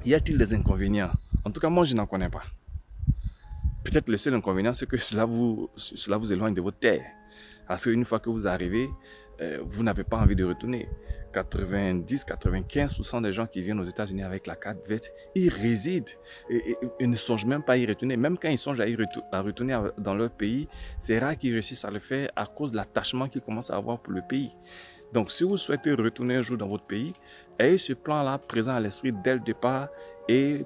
Y a-t-il des inconvénients? En tout cas, moi, je n'en connais pas. Peut-être le seul inconvénient, c'est que cela vous éloigne de votre terre. Parce qu'une fois que vous arrivez, vous n'avez pas envie de retourner. 90-95% des gens qui viennent aux États-Unis avec la carte verte, ils résident et ne songent même pas à y retourner. Même quand ils songent à retourner dans leur pays, c'est rare qu'ils réussissent à le faire à cause de l'attachement qu'ils commencent à avoir pour le pays. Donc, si vous souhaitez retourner un jour dans votre pays, ayez ce plan-là présent à l'esprit dès le départ et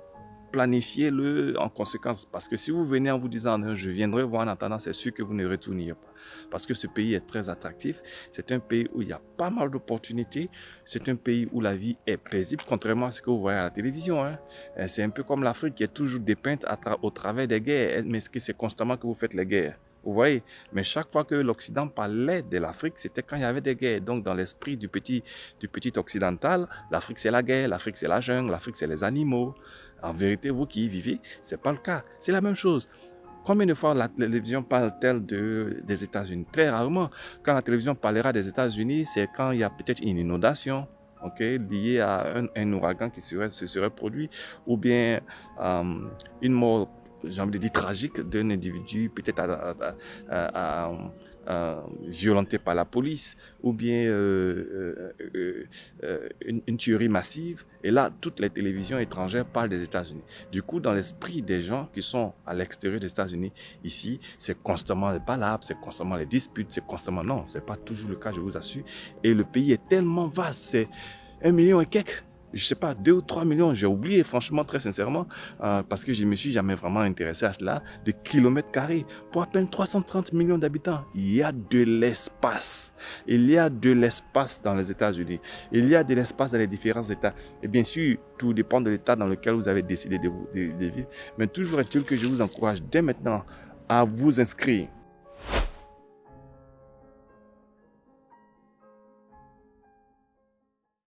planifiez-le en conséquence. Parce que si vous venez en vous disant non, je viendrai voir en attendant, c'est sûr que vous ne retournerez pas. Parce que ce pays est très attractif. C'est un pays où il y a pas mal d'opportunités. C'est un pays où la vie est paisible, contrairement à ce que vous voyez à la télévision. Hein. C'est un peu comme l'Afrique qui est toujours dépeinte au travers des guerres. Mais est-ce que c'est constamment que vous faites les guerres? Vous voyez, mais chaque fois que l'Occident parlait de l'Afrique, c'était quand il y avait des guerres. Donc, dans l'esprit du petit occidental, l'Afrique c'est la guerre, l'Afrique c'est la jungle, l'Afrique c'est les animaux. En vérité, vous qui y vivez, c'est pas le cas. C'est la même chose. Combien de fois la télévision parle-t-elle des États-Unis? Très rarement. Quand la télévision parlera des États-Unis, c'est quand il y a peut-être une inondation, ok, liée à un ouragan qui se serait produit, ou bien euh, une mort, j'ai envie de dire, tragique d'un individu peut-être violenté par la police, ou bien une tuerie massive. Et là, toutes les télévisions étrangères parlent des États-Unis. Du coup, dans l'esprit des gens qui sont à l'extérieur des États-Unis, ici, c'est constamment les palabres, c'est constamment les disputes, c'est constamment... Non, c'est pas toujours le cas, je vous assure. Et le pays est tellement vaste, c'est 1 million et quelques. Je sais pas, 2 ou 3 millions, j'ai oublié franchement, très sincèrement, parce que je me suis jamais vraiment intéressé à cela, de kilomètres carrés pour à peine 330 millions d'habitants. Il y a de l'espace. Il y a de l'espace dans les États-Unis. Il y a de l'espace dans les différents États. Et bien sûr, tout dépend de l'État dans lequel vous avez décidé de vivre. Mais toujours est-il que je vous encourage dès maintenant à vous inscrire